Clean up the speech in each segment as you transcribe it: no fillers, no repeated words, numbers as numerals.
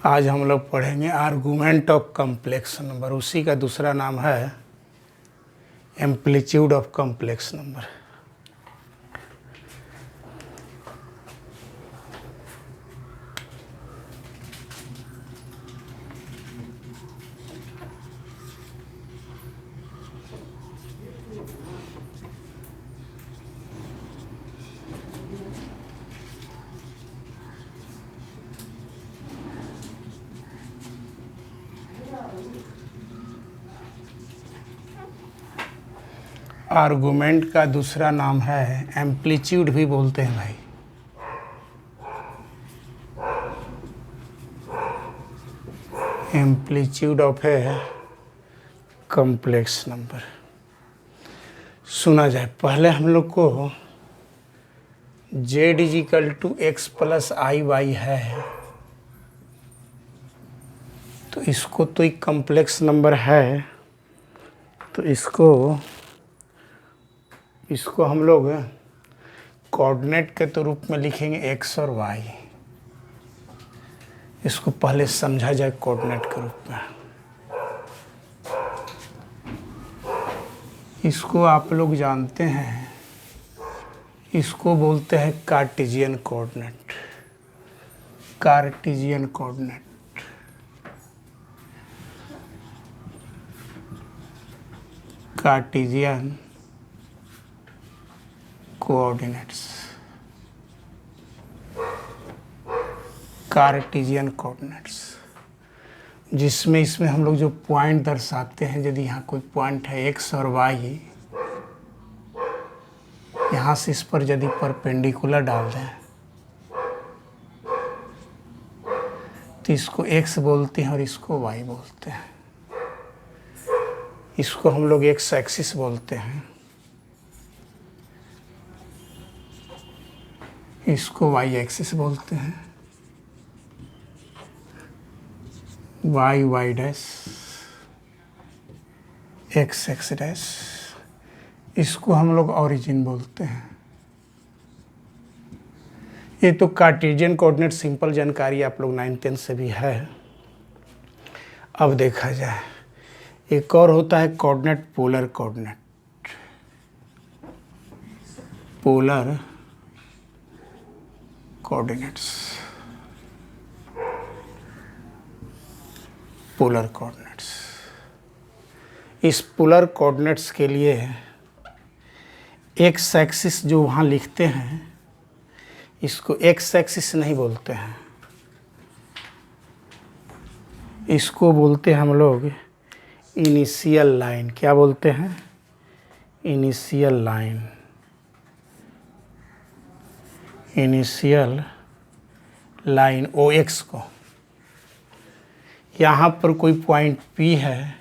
आज हम लोग पढ़ेंगे आर्गुमेंट ऑफ कॉम्प्लेक्स नंबर। उसी का दूसरा नाम है amplitude of complex number. Argument का दूसरा नाम है एम्पलीट्यूड भी बोलते हैं भाई। एम्पलीट्यूड ऑफ है कॉम्प्लेक्स नंबर। सुना जाए, पहले हम लोग को z = x + i/y है, तो इसको तो एक कॉम्प्लेक्स नंबर है, तो इसको हम लोग कोऑर्डिनेट के तो रूप में लिखेंगे x और y। इसको पहले समझा जाए कोऑर्डिनेट के रूप में। इसको आप लोग जानते हैं, इसको बोलते हैं Cartesian coordinate. Cartesian coordinate, Cartesian coordinates, Cartesian coordinates, जिसमें इसमें हम लोग जो पॉइंट दर्शाते हैं, यदि यहाँ कोई पॉइंट है x और y, यहाँ से इस पर यदि परपेंडिकुलर डाल दें तो इसको x बोलते हैं और इसको y बोलते हैं। इसको हम लोग x एक्सिस बोलते हैं, इसको y एक्सिस बोलते हैं, y डैश, x डैश। इसको हम लोग ओरिजिन बोलते हैं। ये तो कार्टेशियन कोऑर्डिनेट सिंपल जानकारी आप लोग 9th-10th से भी है। अब देखा जाए, एक और होता है coordinate, polar coordinate. Polar coordinates, polar coordinates. इस पोलर कोऑर्डिनेट्स के लिए एक्स एक्सिस जो वहाँ लिखते हैं, इसको एक्स एक्सिस नहीं बोलते हैं, इसको बोलते हैं हम लोग इनिशियल लाइन। क्या बोलते हैं? Initial line. इनिशियल लाइन ओ एक्स को, यहाँ पर कोई पॉइंट P है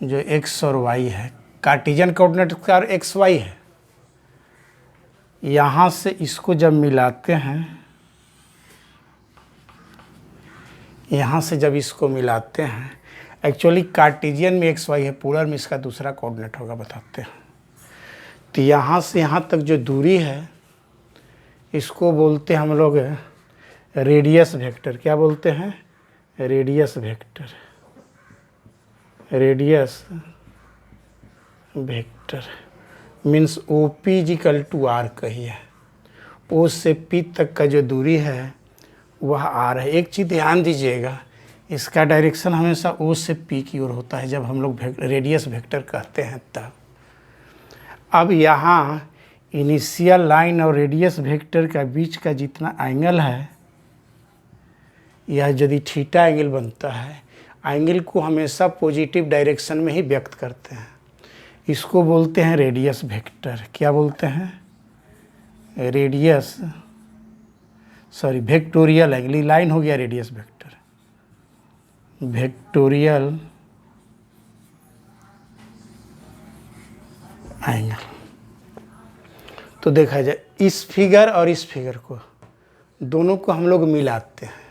जो x और y है, कार्टेशियन कोऑर्डिनेट का x y है। यहाँ से इसको जब मिलाते हैं, यहाँ से जब इसको मिलाते हैं, एक्चुअली कार्टेशियन में x y है, पोलर में इसका दूसरा कोऑर्डिनेट होगा, बताते हैं। तो यहाँ से यहाँ तक जो दूरी है, इसको बोलते हैं हम लोग रेडियस वेक्टर। क्या बोलते हैं? Radius vector. Radius vector means OP = R कहिए। O से P तक का जो दूरी है वह R है। एक चीज़ ध्यान दीजिएगा, इसका डायरेक्शन हमेशा O से P की ओर होता है जब हम लोग रेडियस वेक्टर कहते हैं तब। अब यहाँ इनिशियल लाइन और रेडियस वेक्टर का बीच का जितना एंगल है, यह यदि थीटा एंगल बनता है, एंगल को हमेशा पॉजिटिव डायरेक्शन में ही व्यक्त करते हैं। इसको बोलते हैं रेडियस वेक्टर। क्या बोलते हैं? Vectorial angle. लाइन हो गया रेडियस वेक्टर, वेक्टोरियल एंगल। तो देखा जाए, इस फिगर और इस फिगर को, दोनों को हम लोग मिलाते हैं।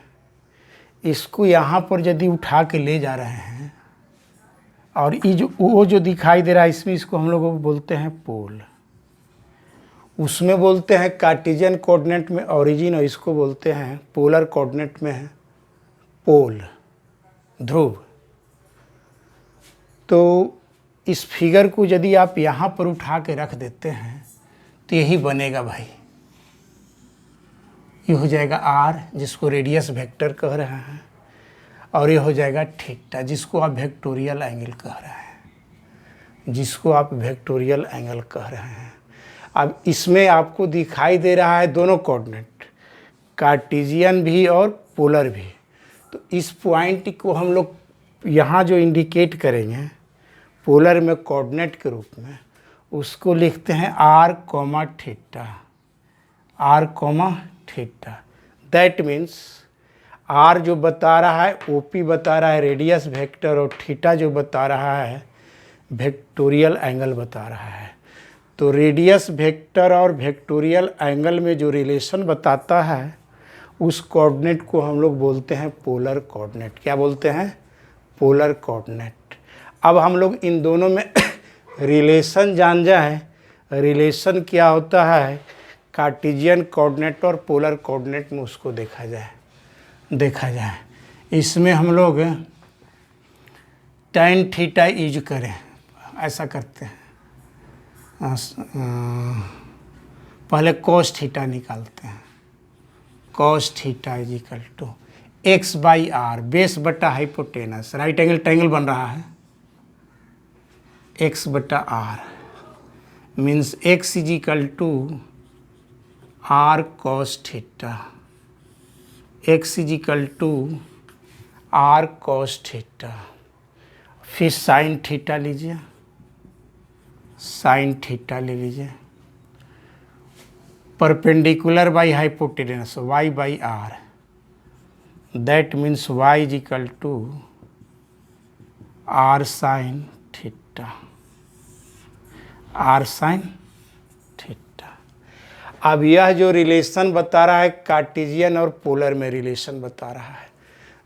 इसको यहाँ पर यदि उठा के ले जा रहे हैं, और ये जो दिखाई दे रहा है इसमें, इसको हम लोग बोलते हैं पोल। उसमें बोलते हैं कार्टेशियन कोऑर्डिनेट में ओरिजिन, और इसको बोलते हैं पोलर कोऑर्डिनेट में पोल, ध्रुव। तो इस फिगर को यदि आप यहाँ पर उठा के रख देते हैं तो यही बनेगा भाई, ये हो जाएगा आर जिसको रेडियस वेक्टर कह रहे हैं, और ये हो जाएगा थीटा जिसको आप वेक्टोरियल एंगल कह रहे हैं, जिसको आप वेक्टोरियल एंगल कह रहे हैं। अब इसमें आपको दिखाई दे रहा है दोनों कोऑर्डिनेट, कार्टेशियन भी और पोलर भी। तो इस पॉइंट को हम लोग यहाँ जो इंडिकेट करेंगे पोलर में कोऑर्डिनेट के रूप में, उसको लिखते हैं r comma theta, r comma theta. That means r जो बता रहा है ओपी बता रहा है रेडियस वेक्टर, और थीटा जो बता रहा है वेक्टोरियल एंगल बता रहा है। तो रेडियस वेक्टर और वेक्टोरियल एंगल में जो रिलेशन बताता है उस कोऑर्डिनेट को हम लोग बोलते हैं पोलर कोऑर्डिनेट। क्या बोलते हैं? Polar coordinate. अब हम लोग इन दोनों में रिलेशन जान जाए, रिलेशन क्या होता है कार्टेशियन कोऑर्डिनेट और पोलर कोऑर्डिनेट में, उसको देखा जाए। इसमें हम लोग tan थीटा यूज करें, ऐसा करते हैं, पहले cos थीटा निकालते हैं। cos theta is equal to x by r, base बटा हाइपोटेनस, राइट एंगल ट्रायंगल बन रहा है, एक्स बटा r means x is equal to r cos theta, x is equal to r cos theta. फिर sine theta लीजिए, sine theta ले लीजिए, perpendicular by hypotenuse y by r, that means y is equal to r sine theta, r sine theta. अब यह जो relation बता रहा है कार्टेशियन और पोलर में रिलेशन बता रहा है।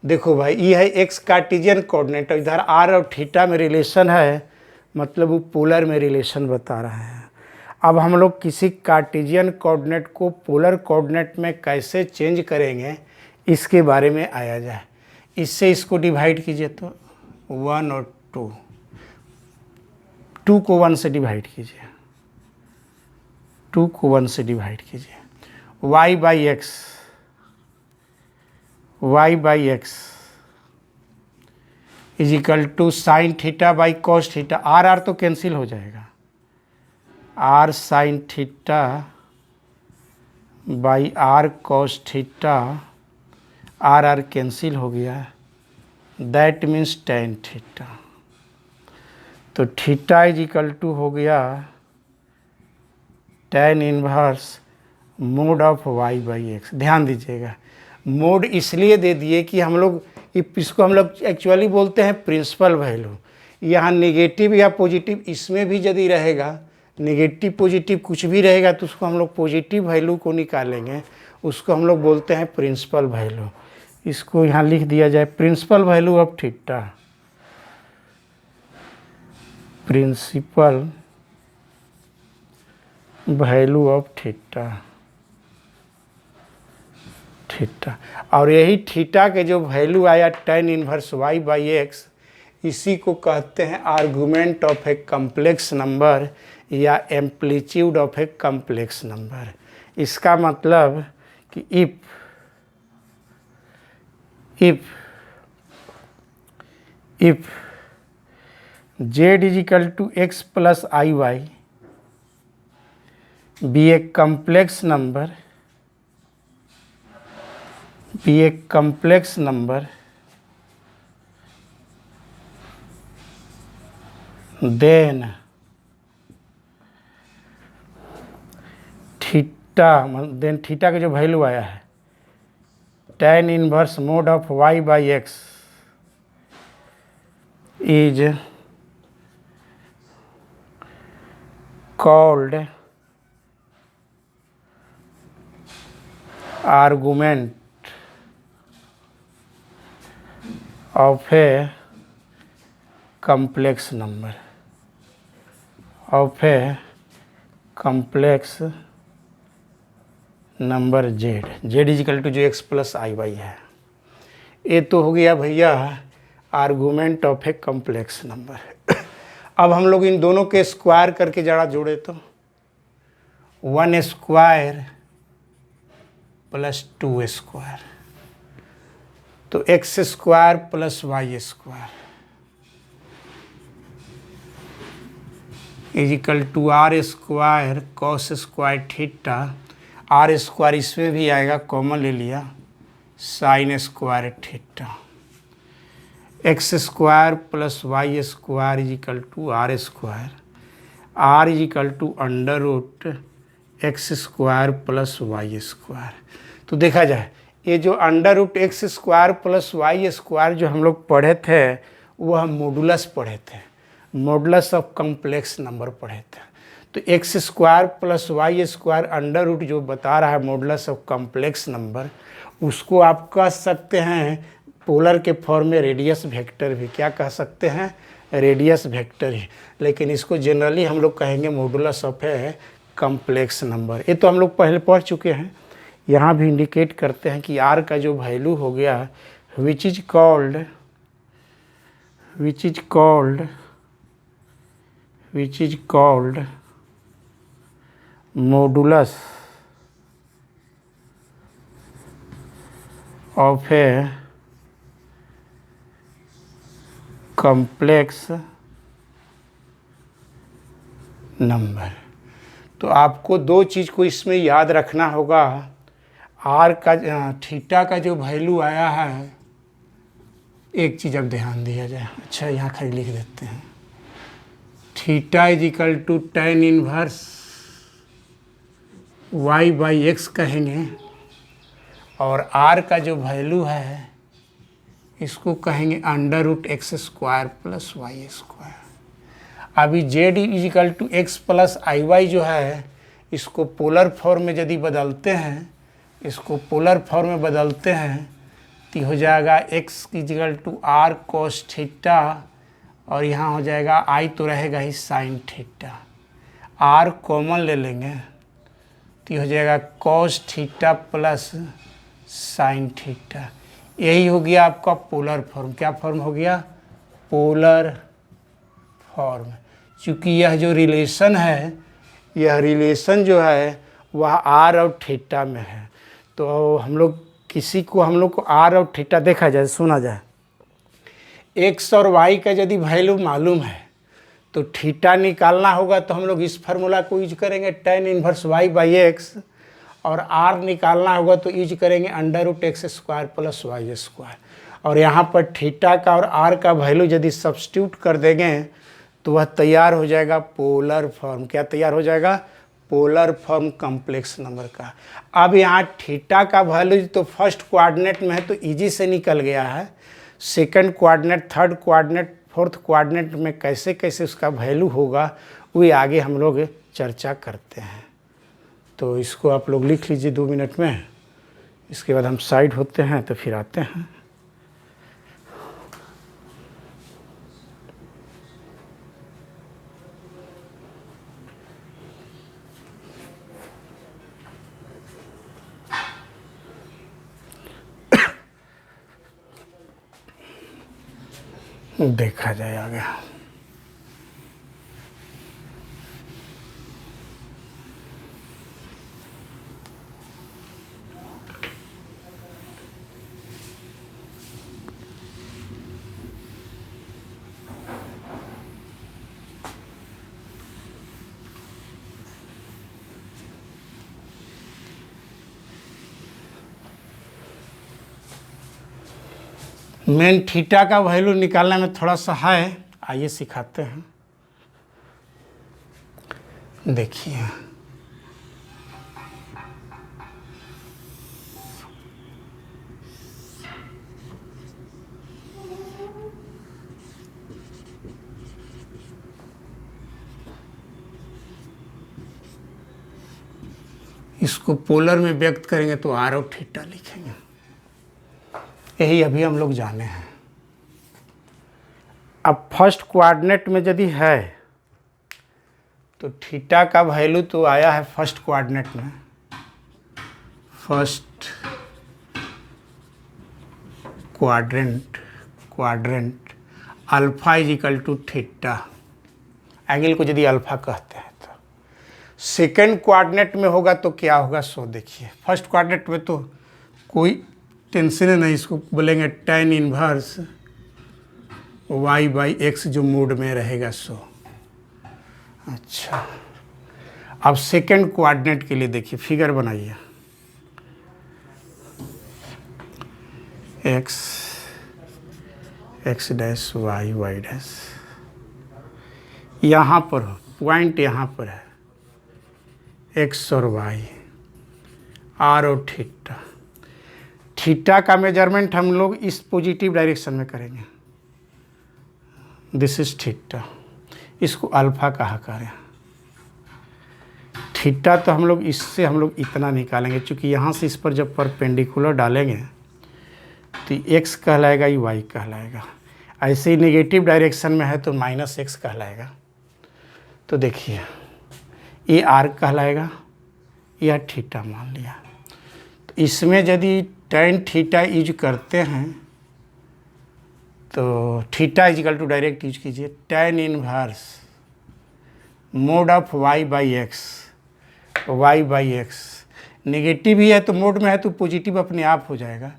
देखो भाई, ये है एक्स कार्टेशियन कोऑर्डिनेट, इधर आर और थीटा में रिलेशन है, मतलब वो पोलर में रिलेशन बता रहा है। अब हम लोग किसी कार्टेशियन कोऑर्डिनेट को पोलर कोऑर्डिनेट में कैसे चेंज करेंगे इसके बारे में आया जाए। इससे इसको डिवाइड कीजिए तो 1 और 2 को 1 से डिवाइड कीजिए, 2 को 1 से डिवाइड कीजिए, y by x, y by x is equal to sine theta by cos theta, r r तो कैंसिल हो जाएगा, r sine theta by r cos theta, r r cancel हो गया, दैट मीन्स tan थीटा। तो theta is equal to हो गया tan inverse mod of y by x. ध्यान दीजिएगा, मोड इसलिए दे दिए कि हम लोग इसको हम लोग एक्चुअली बोलते हैं प्रिंसिपल वैल्यू। यहाँ नेगेटिव या पॉजिटिव इसमें भी यदि रहेगा, नेगेटिव पॉजिटिव कुछ भी रहेगा तो उसको हम लोग पॉजिटिव वैल्यू को निकालेंगे, उसको हम लोग बोलते हैं प्रिंसिपल वैल्यू। इसको यहाँ लिख दिया जाए principal value of theta, principal value of theta, theta. और यही थीटा के जो वैल्यू आया tan inverse y by X, इसी को कहते हैं argument of a complex number या amplitude of a complex number. इसका मतलब कि if z is equal to x plus iy be a complex number, then theta का जो वैल्यू आया है tan inverse mod of y by x is called argument of a complex number, of a complex number z, z is equal to जो x plus i y है। ये तो हो गया भैया argument of a complex number. अब हम लोग इन दोनों के स्क्वायर करके जरा जोड़े तो 1 स्क्वायर प्लस 2 स्क्वायर, तो x square plus Y square is equal to r square cos square theta, r square इसमें भी आएगा, कॉमन ले लिया, sine square theta, x square plus Y square is equal to r square, r is equal to under root x square plus Y square. तो देखा जाए ये जो under root x square plus Y square जो हम लोग पढ़े थे वह मॉडुलस पढ़े थे, मॉडुलस ऑफ कॉम्प्लेक्स नंबर पढ़े थे। तो x square plus Y square under root जो बता रहा है मॉडुलस ऑफ कॉम्प्लेक्स नंबर, उसको आप कह सकते हैं पोलर के फॉर्म में रेडियस वेक्टर भी, क्या कह सकते हैं, रेडियस वेक्टर ही, लेकिन इसको जनरली हम लोग कहेंगे modulus of a complex number. ये तो हम लोग पहले पढ़ चुके हैं। यहाँ भी इंडिकेट करते हैं कि आर का जो वैल्यू हो गया which is called modulus of a complex number. तो आपको दो चीज़ को इसमें याद रखना होगा, आर का थीटा का जो वैल्यू आया है, एक चीज़ अब ध्यान दिया जाए, अच्छा यहाँ खाली लिख देते हैं, theta is equal to tan inverse y by X कहेंगे, और आर का जो वैल्यू है इसको कहेंगे under root x square plus Y square. अभी Z is equal to X plus i Y जो है इसको पोलर फॉर्म में यदि बदलते हैं, इसको पोलर फॉर्म में बदलते हैं तो हो जाएगा x is equal to r cos theta, और यहाँ हो जाएगा आई तो रहेगा ही साइन थीटा, आर कॉमन ले लेंगे तो हो जाएगा cos theta plus sine theta. यही हो गया आपका पोलर फॉर्म। क्या फॉर्म हो गया, पोलर फॉर्म। क्योंकि यह जो रिलेशन है, यह रिलेशन जो है वह आर और थीटा में है। तो हम लोग हम लोग को आर और थीटा देखा जाए, सुना जाए, एक्स और वाई का यदि वैल्यू मालूम है तो थीटा निकालना होगा, तो हम लोग इस फार्मूला को यूज करेंगे tan inverse y by x, और आर निकालना होगा तो यूज करेंगे under root x square plus Y square. और यहाँ पर थीटा का और आर का वैल्यू यदि सब्स्टिट्यूट कर देंगे तो वह तैयार हो जाएगा पोलर फॉर्म। क्या तैयार हो जाएगा, पोलर फॉर्म कॉम्प्लेक्स नंबर का। अब यहाँ थीटा का वैल्यू तो फर्स्ट कोऑर्डिनेट में है तो इजी से निकल गया है, second coordinate, third coordinate, fourth coordinate में कैसे कैसे उसका वैल्यू होगा वही आगे हम लोग चर्चा करते हैं। तो इसको आप लोग लिख लीजिए 2 मिनट में, इसके बाद हम साइड होते हैं तो फिर आते हैं। देखा जाए आगे। मेन थीटा का वैल्यू निकालने में थोड़ा सा है, आइए सिखाते हैं। देखिए इसको पोलर में व्यक्त करेंगे तो आर और थीटा लिखेंगे, यही अभी हम लोग जाने हैं। अब फर्स्ट कोऑर्डिनेट में यदि है तो थीटा का वैल्यू तो आया है फर्स्ट कोऑर्डिनेट में, first quadrant alpha is equal to theta, angle को यदि अल्फा कहते हैं तो सेकेंड क्वाड्रेंट में होगा तो क्या होगा सो देखिए। फर्स्ट क्वाड्रेंट में तो कोई टेंशन नहीं, इसको बोलेंगे tan inverse y by x जो मोड में रहेगा सो। अच्छा, अब सेकेंड क्वाड्रेंट के लिए देखिए, फिगर बनाइए, एक्स डैश वाई डैश, यहाँ पर हो पॉइंट, यहाँ पर है एक्स और वाई, आर और थीटा। थीटा का मेजरमेंट हम लोग इस पॉजिटिव डायरेक्शन में करेंगे, दिस इज थीटा, इसको अल्फा कहा करें। थीटा तो हम लोग इससे हम लोग इतना निकालेंगे, क्योंकि यहाँ से इस पर जब परपेंडिकुलर डालेंगे तो एक्स कहलाएगा, ये वाई कहलाएगा। ऐसे ही नेगेटिव डायरेक्शन में है तो माइनस एक्स कहलाएगा। तो देखिए ये आर कहलाएगा, या थीटा मान लिया। तो इसमें यदि tan थीटा यूज करते हैं तो theta is equal to direct use कीजिए tan inverse mod of y by X, Y by X negative ही है तो मोड में है तो पॉजिटिव अपने आप हो जाएगा,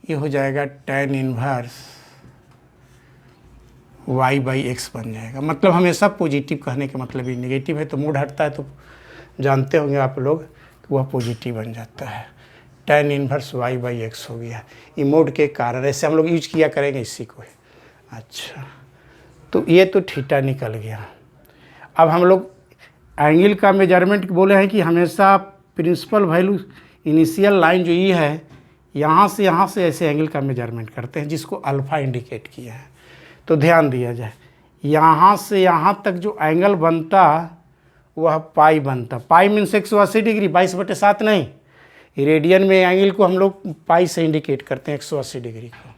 ये हो जाएगा tan inverse y by x बन जाएगा। मतलब हमेशा पॉजिटिव कहने का मतलब ही, निगेटिव है तो मोड हटता है तो जानते होंगे आप लोग कि वह पॉजिटिव बन जाता है, tan inverse y by x हो गया, ये मोड के कारण। ऐसे हम लोग यूज किया करेंगे इसी को। अच्छा, तो ये तो थीटा निकल गया। अब हम लोग एंगल का मेजरमेंट बोले हैं कि हमेशा प्रिंसिपल वैल्यू इनिशियल लाइन जो ये है यहाँ से ऐसे एंगल का मेजरमेंट करते हैं, जिसको अल्फ़ा इंडिकेट किया है। तो ध्यान दिया जाए, यहाँ से यहाँ तक जो एंगल बनता वह पाई बनता। पाई मीन्स 180 डिग्री, 22/7 नहीं। रेडियन में एंगल को हम लोग पाई से इंडिकेट करते हैं, 180 डिग्री को।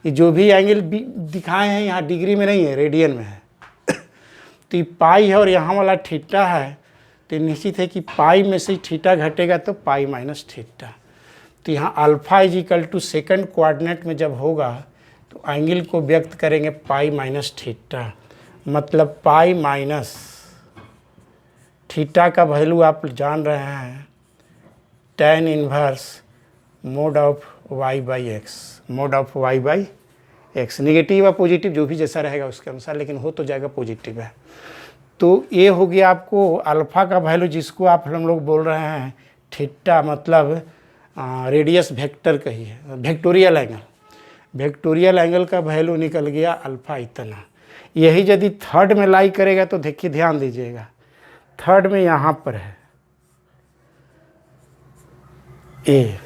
ये जो भी एंगल दिखाए हैं यहाँ डिग्री में नहीं है, रेडियन में है। तो ये पाई है और यहाँ वाला थीटा है, तो निश्चित है कि पाई में से थीटा घटेगा तो पाई माइनस थीटा। तो यहाँ alpha is equal to second coordinate में जब होगा तो एंगल को व्यक्त करेंगे पाई माइनस थीटा। मतलब पाई माइनस थीटा का वैल्यू आप जान रहे हैं, tan inverse mod of y by x, mode of y by X. Negative या पॉजिटिव जो भी जैसा रहेगा उसके अनुसार, लेकिन हो तो जाएगा पॉजिटिव है। तो ये हो गया आपको अल्फ़ा का वैल्यू, जिसको आप हम लोग बोल रहे हैं थीटा, मतलब रेडियस वेक्टर कही है, वेक्टोरियल एंगल। वेक्टोरियल एंगल का वैल्यू निकल गया अल्फ़ा इतना। यही यदि थर्ड में लाई करेगा तो देखिए, ध्यान दीजिएगा, थर्ड में यहाँ पर है ए,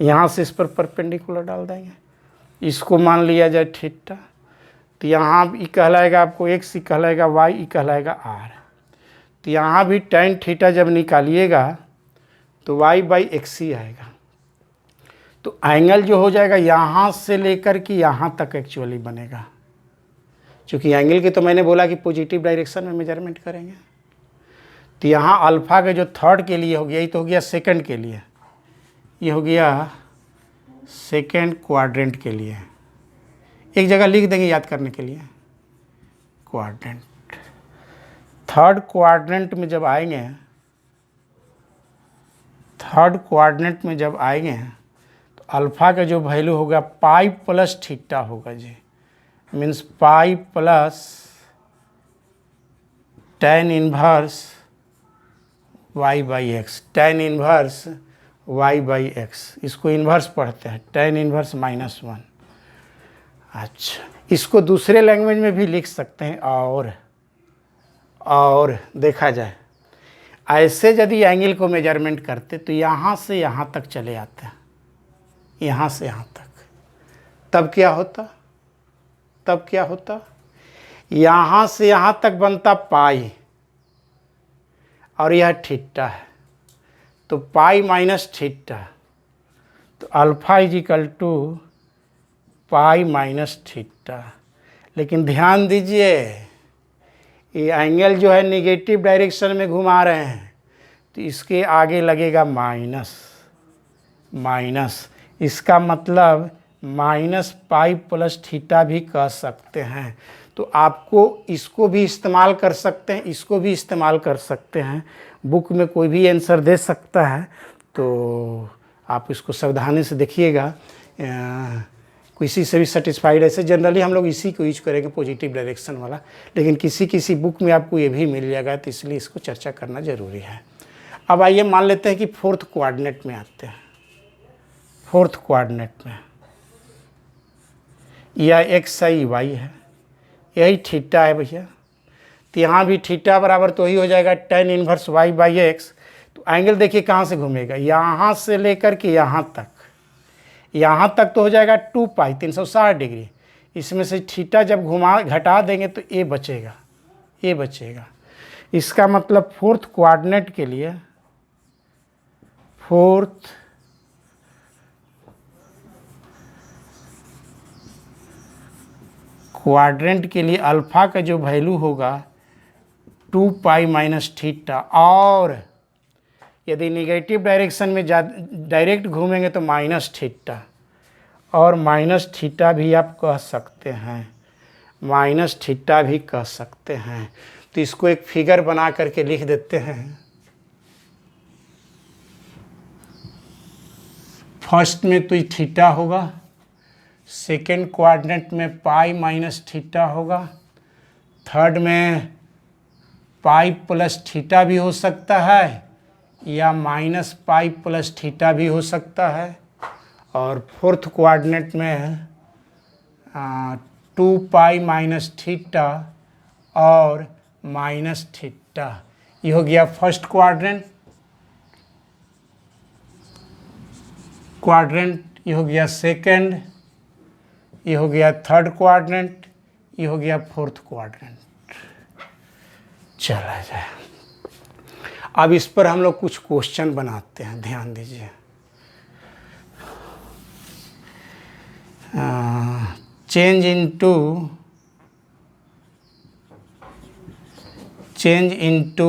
यहाँ से इस पर परपेंडिकुलर डाल देंगे, इसको मान लिया जाए थीटा। तो यहाँ ई कहलाएगा आपको एक्स, ई कहलाएगा वाई, ई कहलाएगा आर। तो यहाँ भी tan थीटा जब निकालिएगा तो y बाई एक्स ही आएगा। तो एंगल जो हो जाएगा यहाँ से लेकर कि यहाँ तक एक्चुअली बनेगा, क्योंकि एंगल की तो मैंने बोला कि पॉजिटिव डायरेक्शन में मेजरमेंट करेंगे। तो यहाँ अल्फ़ा के जो थर्ड के लिए हो गया, ये तो हो गया सेकंड के लिए, ये हो गया सेकंड क्वाड्रेंट के लिए। एक जगह लिख देंगे याद करने के लिए, क्वाड्रेंट। थर्ड क्वाड्रेंट में जब आएंगे, थर्ड क्वाड्रेंट में जब आएंगे तो अल्फ़ा का जो वैल्यू होगा पाई प्लस थीटा होगा जी, means pi plus tan inverse y by X, tan inverse y by X. इसको इन्वर्स पढ़ते हैं, tan इनवर्स -1। अच्छा, इसको दूसरे लैंग्वेज में भी लिख सकते हैं, और देखा जाए ऐसे यदि एंगल को मेजरमेंट करते तो यहाँ से यहाँ तक चले आते हैं, यहाँ से यहाँ तक। तब क्या होता, यहाँ से यहाँ तक बनता पाई, और यह थीटा है, तो पाई माइनस थीटा। तो alpha is equal to pi minus theta. लेकिन ध्यान दीजिए, ये एंगल जो है नेगेटिव डायरेक्शन में घुमा रहे हैं, तो इसके आगे लगेगा माइनस। इसका मतलब माइनस पाई प्लस थीटा भी कह सकते हैं। तो आपको इसको भी इस्तेमाल कर सकते हैं, इसको भी इस्तेमाल कर सकते हैं। बुक में कोई भी आंसर दे सकता है, तो आप इसको सावधानी से देखिएगा। किसी से भी सेटिस्फाइड, ऐसे जनरली हम लोग इसी को यूज करेंगे पॉजिटिव डायरेक्शन वाला, लेकिन किसी किसी बुक में आपको ये भी मिल जाएगा, तो इसलिए इसको चर्चा करना ज़रूरी है। अब आइए मान लेते हैं कि फोर्थ कोऑर्डिनेट में आते हैं। फोर्थ कोऑर्डिनेट में यह एक्स है, वाई है, यही थीटा है भैया। तो यहाँ भी थीटा बराबर तो ही हो जाएगा tan inverse y by x. तो एंगल देखिए कहाँ से घूमेगा, यहाँ से लेकर के यहाँ तक तो हो जाएगा 2 पाई 360 डिग्री। इसमें से थीटा जब घटा देंगे तो ए बचेगा। इसका मतलब फोर्थ कोऑर्डिनेट के लिए, फोर्थ क्वाड्रेंट के लिए अल्फ़ा का जो वैल्यू होगा 2 पाई माइनस थीटा, और यदि निगेटिव डायरेक्शन में डायरेक्ट घूमेंगे तो माइनस थीटा, और माइनस थीटा भी आप कह सकते हैं, माइनस थीटा भी कह सकते हैं। तो इसको एक फिगर बना करके लिख देते हैं। फर्स्ट में तो थीटा होगा, सेकेंड कोऑर्डिनेट में पाई माइनस थीटा होगा, थर्ड में पाई प्लस थीटा भी हो सकता है, या माइनस पाई प्लस थीटा भी हो सकता है, और फोर्थ कोऑर्डिनेट में 2 पाई माइनस थीटा और माइनस थीटा। ये हो गया फर्स्ट क्वाड्रेंट, ये हो गया सेकंड, ये हो गया थर्ड क्वाड्रेंट, ये हो गया फोर्थ क्वाड्रेंट। चला जाए, अब इस पर हम लोग कुछ क्वेश्चन बनाते हैं, ध्यान दीजिए। Change into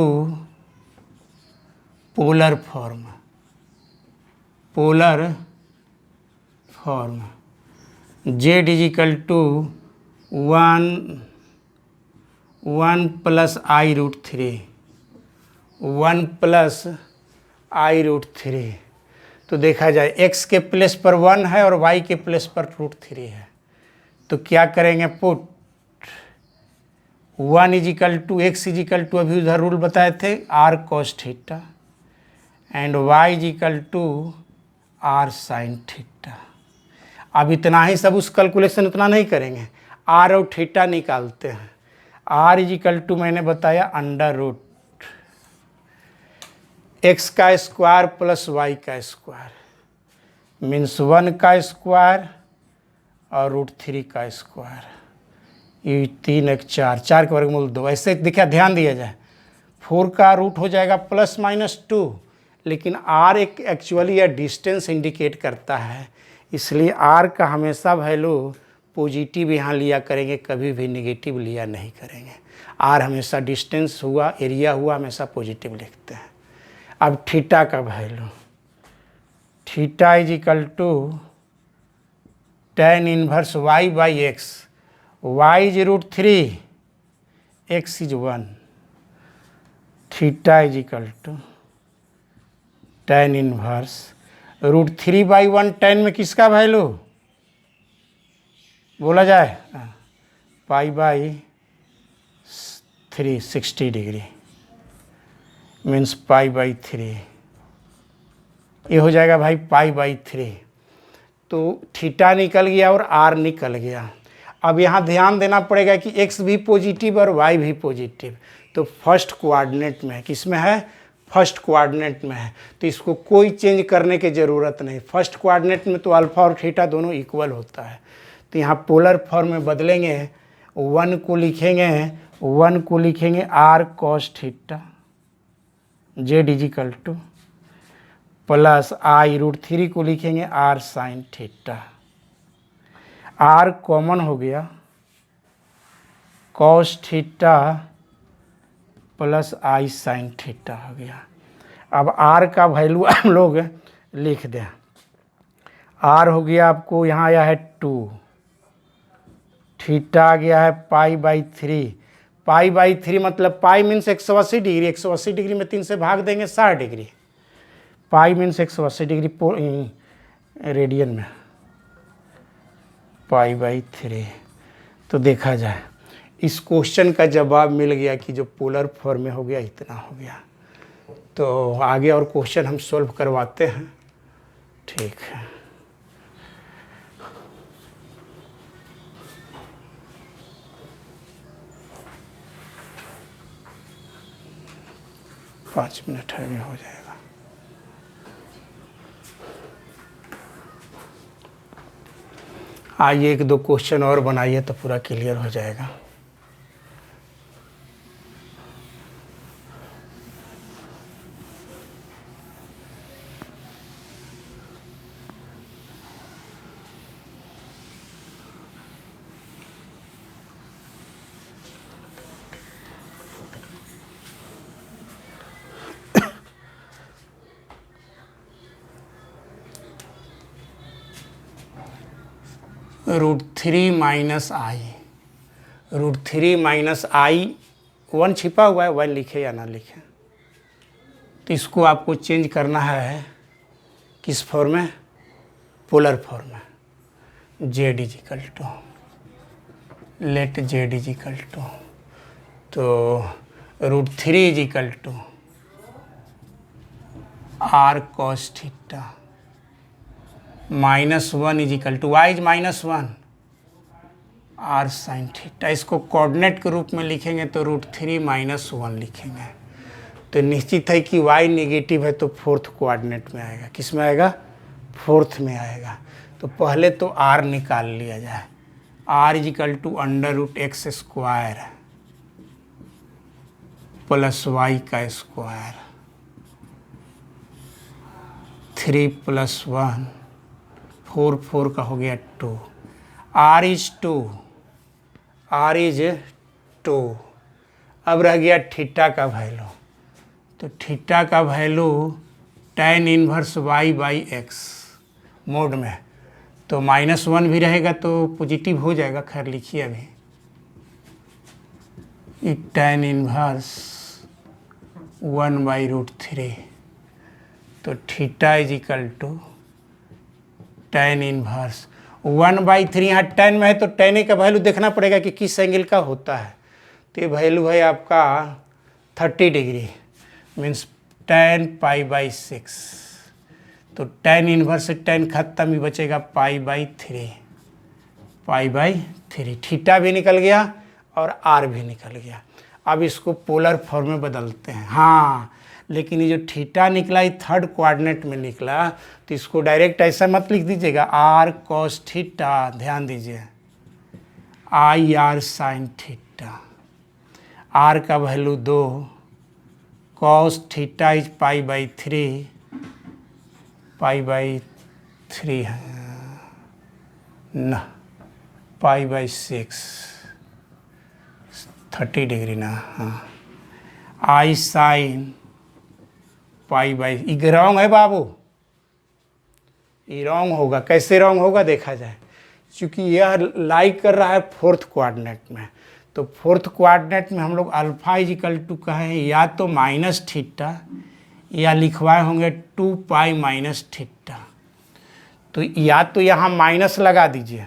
polar form z is equal to 1 plus i root three. तो देखा जाए x के प्लेस पर 1 है और y के प्लेस पर √3 है, तो क्या करेंगे, put 1 is equal to x is equal to, अभी उधर रूल बताए थे, r cos theta, and y is equal to r sin theta. अब इतना ही सब, उस कैलकुलेशन उतना नहीं करेंगे, r और थीटा निकालते हैं। r इज इक्वल टू मैंने बताया अंडर रूट x का स्क्वायर प्लस y का स्क्वायर मीन्स 1 का स्क्वायर और √3 का स्क्वायर, ये 3 1 4 के वर्गमूल 2। ऐसे देखिए, ध्यान दिया जाए, 4 का रूट हो जाएगा प्लस माइनस 2, लेकिन r एक एक्चुअली यह डिस्टेंस इंडिकेट करता है, इसलिए r का हमेशा वैल्यू पॉजिटिव यहाँ लिया करेंगे, कभी भी नेगेटिव लिया नहीं करेंगे। r हमेशा डिस्टेंस हुआ, एरिया हुआ, हमेशा पॉजिटिव लिखते हैं। अब थीटा का value, theta is equal to tan inverse y by x, y is √3, x is 1, theta is equal to tan inverse √3 by 1, tan में किसका वैल्यू बोला जाए, pi by 3 60 degree means pi by 3, ये हो जाएगा भाई पाई बाई 3। तो थीटा निकल गया और r निकल गया। अब यहाँ ध्यान देना पड़ेगा कि x भी पॉजिटिव और y भी पॉजिटिव, तो फर्स्ट कोऑर्डिनेट में है, किस में है, फर्स्ट कोऑर्डिनेट में है, तो इसको कोई चेंज करने की ज़रूरत नहीं। फर्स्ट कोऑर्डिनेट में तो अल्फ़ा और थीटा दोनों इक्वल होता है, तो यहाँ पोलर फॉर्म में बदलेंगे, 1 को लिखेंगे r cos थीटा, z is equal to plus i √3 को लिखेंगे r sin थीटा, r कॉमन हो गया, cos थीटा प्लस आई sin थीटा हो गया। अब r का वैल्यू हम लोग लिख दें, आर हो गया आपको, यहाँ आया है 2, थीटा आ गया है π/3। π/3 मतलब पाई मीन्स 180 डिग्री, 180 डिग्री में 3 से भाग देंगे 60 डिग्री, पाई मीन्स 180 डिग्री रेडियन में, π/3। तो देखा जाए इस क्वेश्चन का जवाब मिल गया कि जो पोलर फॉर्म में हो गया इतना हो गया। तो आगे और क्वेश्चन हम सॉल्व करवाते हैं, ठीक है। पाँच मिनट है, हो जाएगा। आइए एक दो क्वेश्चन और बनाइए तो पूरा क्लियर हो जाएगा। √3 - i, √3 - i, 1 छिपा हुआ है, 1 लिखे या ना लिखे। तो इसको आपको चेंज करना है किस फॉर्म में, पोलर फॉर्म में। z = लेट z = तो √3 = r cos θ -1 = y -1 r sin θ। इसको कोऑर्डिनेट के रूप में लिखेंगे तो √3 - 1 लिखेंगे। तो निश्चित है कि y नेगेटिव है तो फोर्थ कोऑर्डिनेट में आएगा। किस में आएगा, फोर्थ में आएगा। तो पहले तो r निकाल लिया जाए, r = √x² + y², 3 + 1 4, 4 का हो गया 2, r = 2। अब रह गया थीटा का वैल्यू, तो थीटा का वैल्यू tan 1 y/x मोड में, तो -1 भी रहेगा तो पॉजिटिव हो जाएगा। खैर लिखिए अभी, tan 1 1/√3, तो थीटा = tan 1 1/3। यहाँ tan में है तो tan a का वैल्यू देखना पड़ेगा कि किस एंगल का होता है। तो ये वैल्यू है आपका 30 डिग्री, मीन्स tan π/6। तो tan 1 से tan खत्म, ही बचेगा π/3, π/3। थीटा भी निकल गया और r भी निकल गया। अब इसको पोलर फॉर्म में बदलते हैं। हाँ, लेकिन ये जो थीटा निकला ये थर्ड कोऑर्डिनेट में निकला, तो इसको डायरेक्ट ऐसा मत लिख दीजिएगा r cos θ, ध्यान दीजिए i r sin θ, r का वैल्यू 2, cos θ = π/3, π/3 है ना, π/6, 30 डिग्री ना, हाँ, i sin π/, ये रॉन्ग है बाबू, ये रॉन्ग होगा। कैसे रॉन्ग होगा देखा जाए, क्योंकि यह लाइक कर रहा है फोर्थ कोऑर्डिनेट में। तो फोर्थ कोऑर्डिनेट में हम लोग अल्फा = कहें या तो -θ या लिखवाए होंगे 2π - θ। तो या तो यहाँ माइनस लगा दीजिए,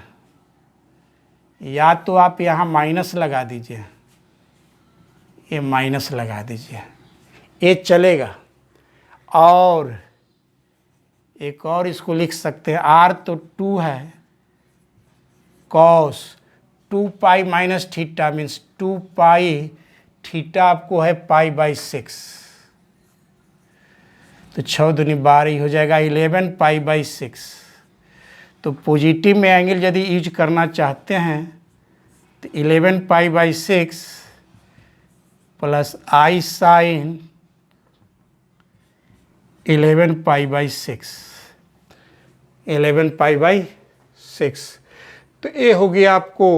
या तो आप यहाँ माइनस लगा दीजिए, ये माइनस लगा दीजिए, ये चलेगा। और एक और इसको लिख सकते हैं, r तो 2 है, cos 2π - θ मीन्स 2π, थीटा आपको है π/6, तो 6 दूनी 12 हो जाएगा 11 π/6। तो पॉजिटिव में एंगल यदि यूज करना चाहते हैं तो 11 π/6 प्लस i sin 11 π/6, 11 π/6। तो ये हो गया आपको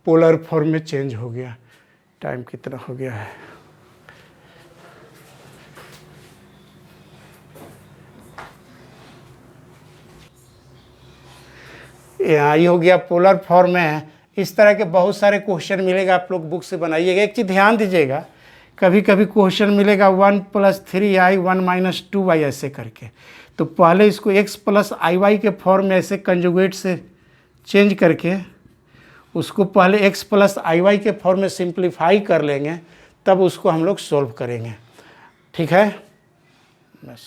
पोलर फॉर्म में चेंज हो गया। टाइम कितना हो गया है, ये हो गया पोलर फॉर्म में। इस तरह के बहुत सारे क्वेश्चन मिलेगा, आप लोग बुक से बनाइएगा। एक चीज़ ध्यान दीजिएगा, कभी कभी क्वेश्चन मिलेगा 1 + 3i 1 - 2y ऐसे करके, तो पहले इसको x + iy के फॉर्म में ऐसे कंजुगेट से चेंज करके उसको पहले x + iy के फॉर्म में सिंप्लीफाई कर लेंगे, तब उसको हम लोग सोल्व करेंगे। ठीक है, बस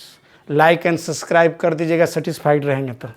लाइक एंड सब्सक्राइब कर दीजिएगा, सेटिस्फाइड रहेंगे तो।